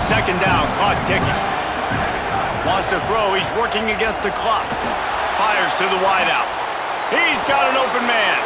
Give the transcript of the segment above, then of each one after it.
second down, clock ticking. Wants to throw, he's working against the clock. Fires to the wideout. He's got an open man.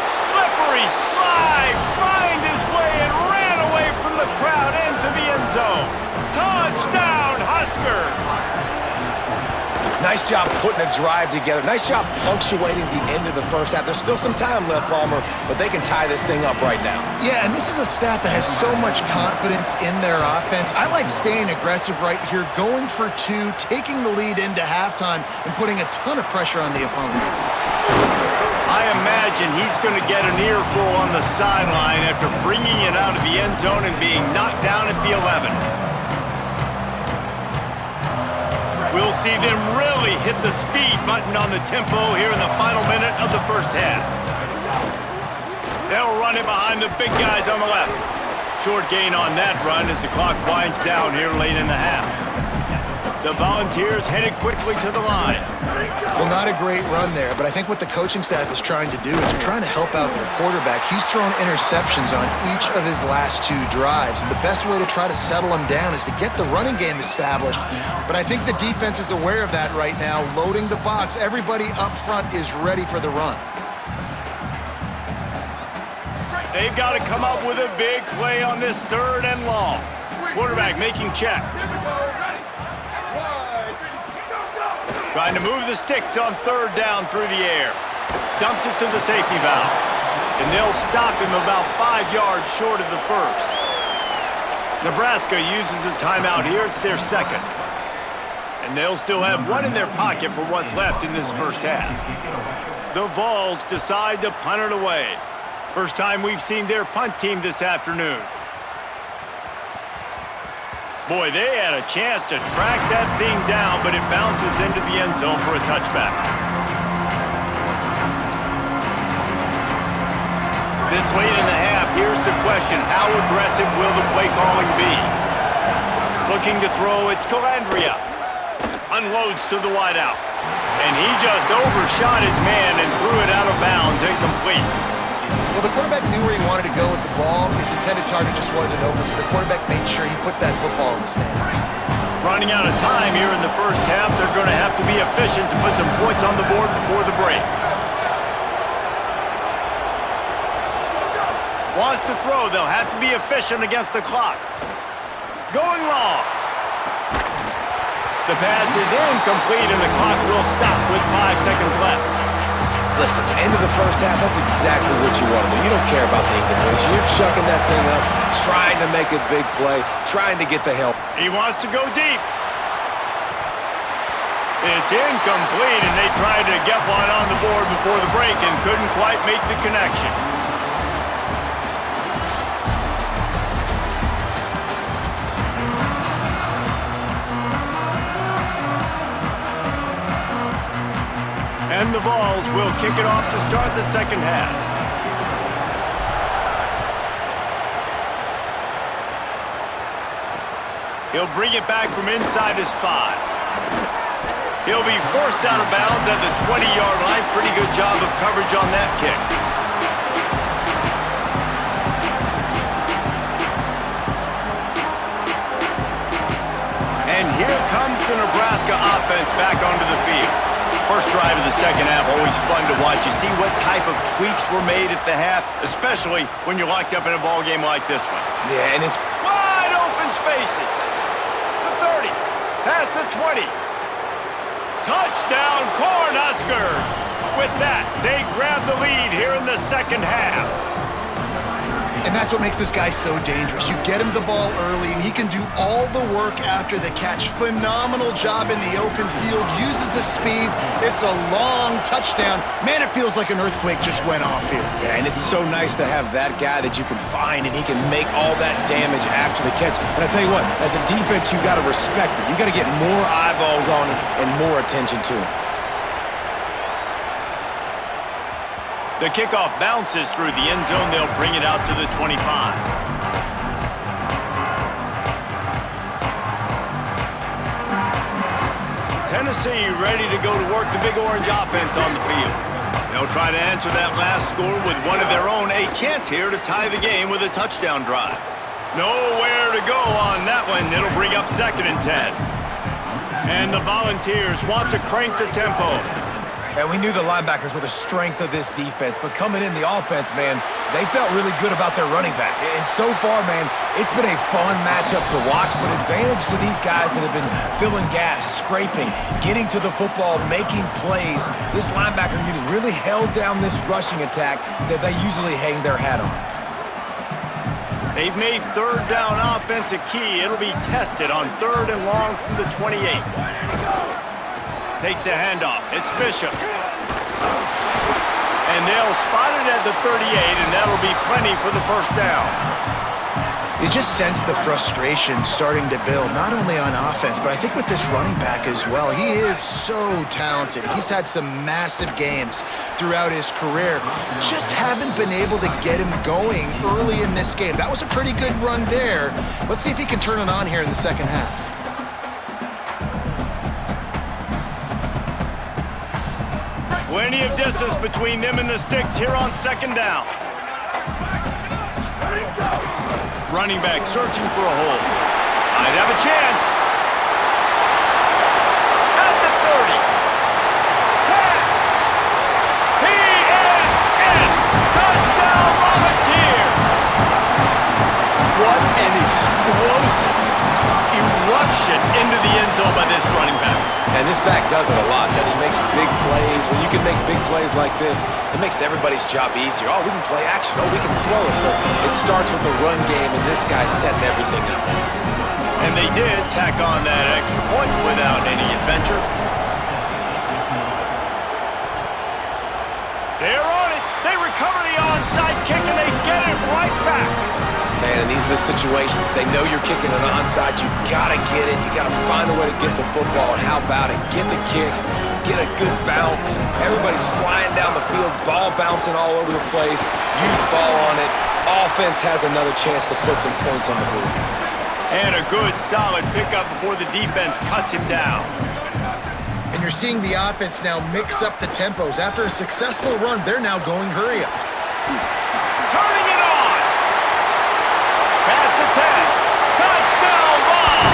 Slippery slide, find his way and ran away from the crowd into the end zone. Touchdown, Huskers! Nice job putting a drive together. Nice job punctuating the end of the first half. There's still some time left, Palmer, but they can tie this thing up right now. Yeah, and this is a staff that has so much confidence in their offense. I like staying aggressive right here, going for two, taking the lead into halftime, and putting a ton of pressure on the opponent. I imagine he's going to get an earful on the sideline after bringing it out of the end zone and being knocked down at the 11. We'll see them really hit the speed button on the tempo here in the final minute of the first half. They'll run it behind the big guys on the left. Short gain on that run as the clock winds down here late in the half. The Volunteers headed quickly to the line. Well, not a great run there, but I think what the coaching staff is trying to do is they're trying to help out their quarterback. He's thrown interceptions on each of his last two drives. And the best way to try to settle him down is to get the running game established. But I think the defense is aware of that right now, loading the box. Everybody up front is ready for the run. They've got to come up with a big play on this third and long. Quarterback making checks. Trying to move the sticks on third down through the air. Dumps it to the safety valve. And they'll stop him about 5 yards short of the first. Nebraska uses a timeout here. It's their second. And they'll still have one in their pocket for what's left in this first half. The Vols decide to punt it away. First time we've seen their punt team this afternoon. Boy, they had a chance to track that thing down, but it bounces into the end zone for a touchback. This late in the half, here's the question. How aggressive will the play calling be? Looking to throw, it's Calandria. Unloads to the wideout. And he just overshot his man and threw it out of bounds, incomplete. Well, the quarterback knew where he wanted to go with the ball. His intended target just wasn't open, so the quarterback made sure he put that football in the stands. Running out of time here in the first half, they're going to have to be efficient to put some points on the board before the break. Wants to throw, they'll have to be efficient against the clock. Going long. The pass is incomplete and the clock will stop with 5 seconds left. Listen, end of the first half, that's exactly what you want to do. You don't care about the incompletion. You're chucking that thing up, trying to make a big play, trying to get the help. He wants to go deep. It's incomplete, and they tried to get one on the board before the break and couldn't quite make the connection. And the Vols will kick it off to start the second half. He'll bring it back from inside his 5. He'll be forced out of bounds at the 20-yard line. Pretty good job of coverage on that kick. And here comes the Nebraska offense back onto the field. First drive of the second half, always fun to watch. You see what type of tweaks were made at the half, especially when you're locked up in a ball game like this one. Yeah, and it's wide open spaces. The 30, past the 20. Touchdown, Cornhuskers! With that, they grab the lead here in the second half. And that's what makes this guy so dangerous. You get him the ball early, and he can do all the work after the catch. Phenomenal job in the open field. Uses the speed. It's a long touchdown. Man, it feels like an earthquake just went off here. Yeah, and it's so nice to have that guy that you can find, and he can make all that damage after the catch. And I tell you what, as a defense, you got to respect it. You got to get more eyeballs on him and more attention to him. The kickoff bounces through the end zone. They'll bring it out to the 25. Tennessee ready to go to work the Big Orange offense on the field. They'll try to answer that last score with one of their own. A chance here to tie the game with a touchdown drive. Nowhere to to go on that one. It'll bring up 2nd and 10. And the Volunteers want to crank the tempo. And we knew the linebackers were the strength of this defense, but coming in the offense, man, they felt really good about their running back. And so far, man, it's been a fun matchup to watch, but advantage to these guys that have been filling gaps, scraping, getting to the football, making plays. This linebacker unit really held down this rushing attack that they usually hang their hat on. They've made 3rd down offense a key. It'll be tested on 3rd and long from the 28. Takes a handoff. It's Bishop. And they'll spot it at the 38, and that'll be plenty for the 1st down. You just sense the frustration starting to build, not only on offense, but I think with this running back as well. He is so talented. He's had some massive games throughout his career. Just haven't been able to get him going early in this game. That was a pretty good run there. Let's see if he can turn it on here in the 2nd half. Plenty of distance between them and the sticks here on 2nd down. Running back searching for a hole. Might have a chance. At the 30. 10. He is in. Touchdown Volunteers. What an explosive eruption into the end zone by this running back. And this back does it a lot, that he makes big plays. When you can make big plays like this, it makes everybody's job easier. Oh, we can play action. Oh, we can throw it. But it starts with the run game, and this guy's setting everything up. And they did tack on that extra point without any adventure. They're on it. They recover the onside kick, and they get it right back. Man, and these are the situations. They know you're kicking an onside. You gotta get it. You gotta find a way to get the football. And how about it? Get the kick. Get a good bounce. Everybody's flying down the field. Ball bouncing all over the place. You fall on it. Offense has another chance to put some points on the board. And a good, solid pickup before the defense cuts him down. And you're seeing the offense now mix up the tempos. After a successful run, they're now going hurry up. Turning it on. Pass to 10. Touchdown Vols.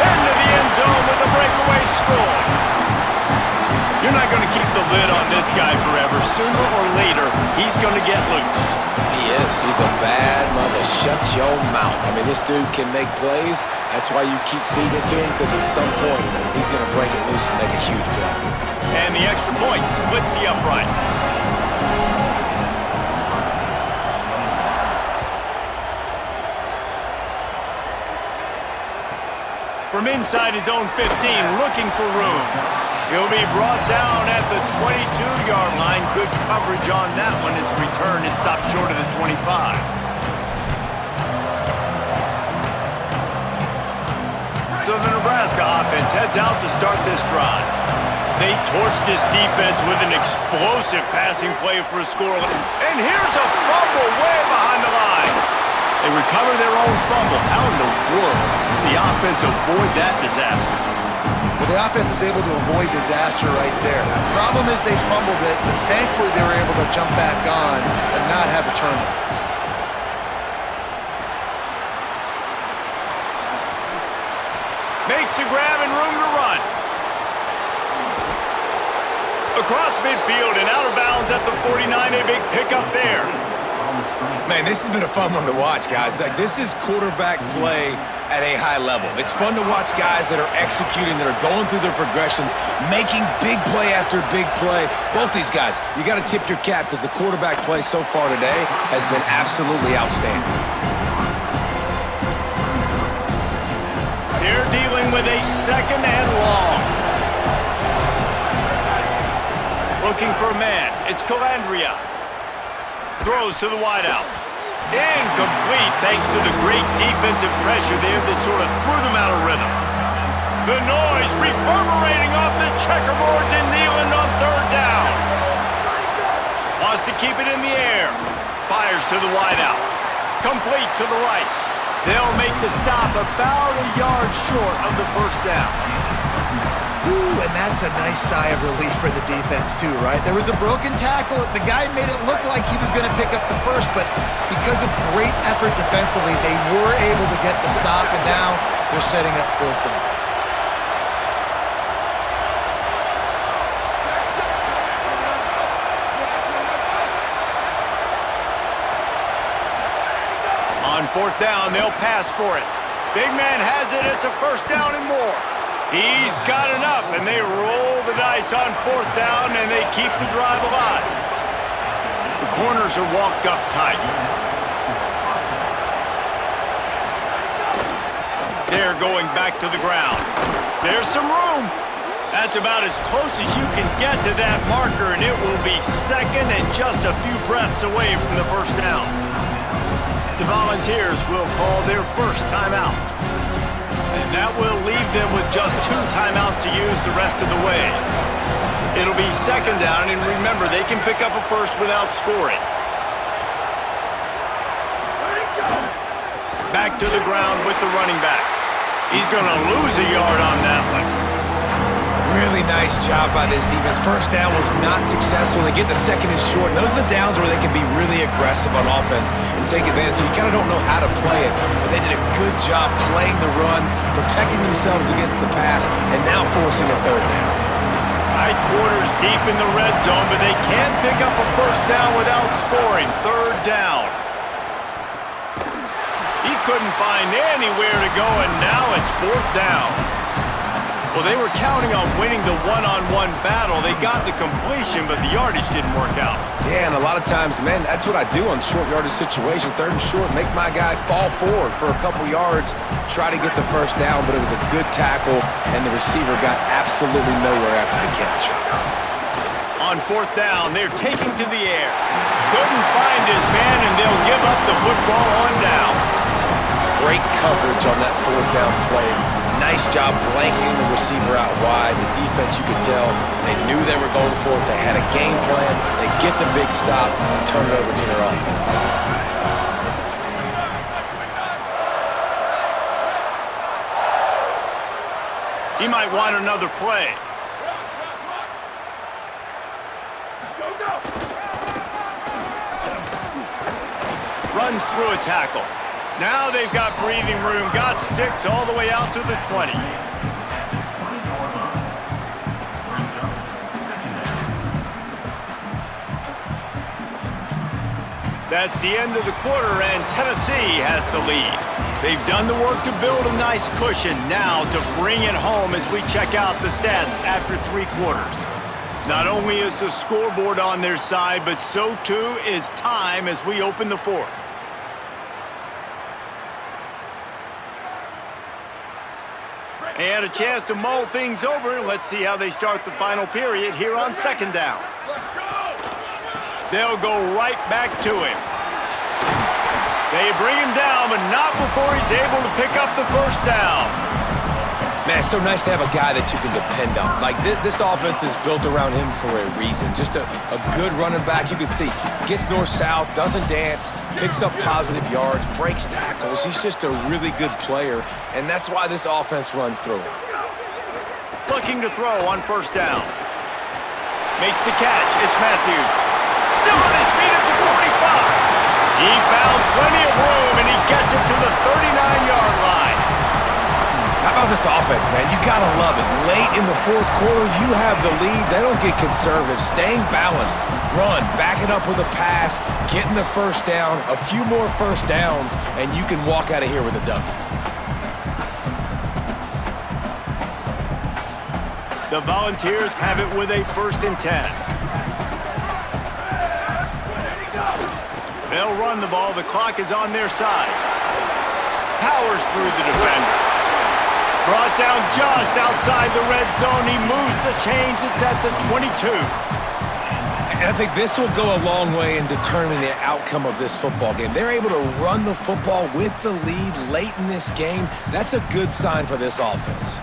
Into the end zone with a breakaway score. You're not going to keep the lid on this guy forever. Sooner or later, he's going to get loose. He is. He's a bad mother. Shut your mouth. I mean, this dude can make plays. That's why you keep feeding it to him, because at some point, he's going to break it loose and make a huge play. And the extra point splits the uprights. From inside his own 15, looking for room. He'll be brought down at the 22-yard line. Good coverage on that one. His return is stopped short of the 25. So the Nebraska offense heads out to start this drive. They torch this defense with an explosive passing play for a score. And here's a fumble way behind the line. They recover their own fumble. How in the world did the offense avoid that disaster? Well, the offense is able to avoid disaster right there. Problem is they fumbled it, but thankfully they were able to jump back on and not have a turnover. Makes a grab and room to run. Across midfield and out of bounds at the 49, a big pickup there. Man, this has been a fun one to watch, guys. Like, this is quarterback play at a high level. It's fun to watch guys that are executing, that are going through their progressions, making big play after big play. Both these guys, you got to tip your cap, because the quarterback play so far today has been absolutely outstanding. They're dealing with a 2nd and long. Looking for a man. It's Calandria. Throws to the wideout. Incomplete thanks to the great defensive pressure there that sort of threw them out of rhythm. The noise reverberating off the checkerboards in Neyland on 3rd down. Wants to keep it in the air. Fires to the wideout. Complete to the right. They'll make the stop about a yard short of the 1st down. Ooh, and that's a nice sigh of relief for the defense too, right? There was a broken tackle. The guy made it look like he was going to pick up the first, but because of great effort defensively, they were able to get the stop, and now they're setting up fourth down. On fourth down, they'll pass for it. Big man has it. It's a first down and more. He's got enough, and they roll the dice on fourth down, and they keep the drive alive. The corners are walked up tight. They're going back to the ground. There's some room. That's about as close as you can get to that marker, and it will be second and just a few breaths away from the first down. The Volunteers will call their first timeout. And that will leave them with just 2 timeouts to use the rest of the way. It'll be second down, and remember, they can pick up a first without scoring. Back to the ground with the running back. He's going to lose a yard on that one. Really nice job by this defense. First down was not successful. They get the second and short. Those are the downs where they can be really aggressive on offense and take advantage. So you kind of don't know how to play it, but they did a good job playing the run, protecting themselves against the pass, and now forcing a third down. Tight quarters deep in the red zone, but they can't pick up a first down without scoring. Third down. He couldn't find anywhere to go, and now it's fourth down. Well, they were counting on winning the one-on-one battle. They got the completion, but the yardage didn't work out. Yeah, and a lot of times, man, that's what I do on short yardage situation. Third and short, make my guy fall forward for a couple yards, try to get the first down, but it was a good tackle, and the receiver got absolutely nowhere after the catch. On fourth down, they're taking to the air. Couldn't find his man, and they'll give up the football on downs. Great coverage on that fourth down play. Nice job blanketing the receiver out wide. The defense, you could tell, they knew they were going for it. They had a game plan. They get the big stop and turn it over to their offense. He might want another play. Runs through a tackle. Now they've got breathing room, got 6 all the way out to the 20. That's the end of the quarter, and Tennessee has the lead. They've done the work to build a nice cushion. Now to bring it home as we check out the stats after 3 quarters. Not only is the scoreboard on their side, but so too is time as we open the fourth. They had a chance to mull things over. Let's see how they start the final period here on second down. They'll go right back to him. They bring him down, but not before he's able to pick up the first down. Man, it's so nice to have a guy that you can depend on. Like, this offense is built around him for a reason. Just a good running back. You can see, gets north-south, doesn't dance, picks up positive yards, breaks tackles. He's just a really good player, and that's why this offense runs through him. Looking to throw on first down. Makes the catch. It's Matthews. Still on his feet at the 45. He found plenty of room, and he gets it to the 39-yard line. How about this offense, man? You gotta love it. Late in the fourth quarter, you have the lead. They don't get conservative. Staying balanced. Run, back it up with a pass, getting the first down, a few more first downs, and you can walk out of here with a W. The Volunteers have it with a 1st and 10. They'll run the ball. The clock is on their side. Powers through the defender. Brought down just outside the red zone. He moves the chains. It's at the 22. And I think this will go a long way in determining the outcome of this football game. They're able to run the football with the lead late in this game. That's a good sign for this offense.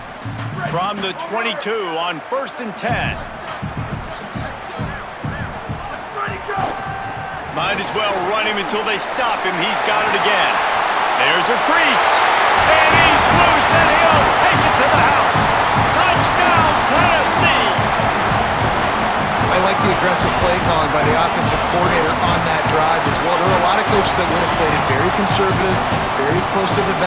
From the 22 on 1st and 10. Might as well run him until they stop him. He's got it again. There's a crease. And he's loose, and he'll take it to the house. Touchdown, the aggressive play calling by the offensive coordinator on that drive as well. There were a lot of coaches that would have played it very conservative, very close to the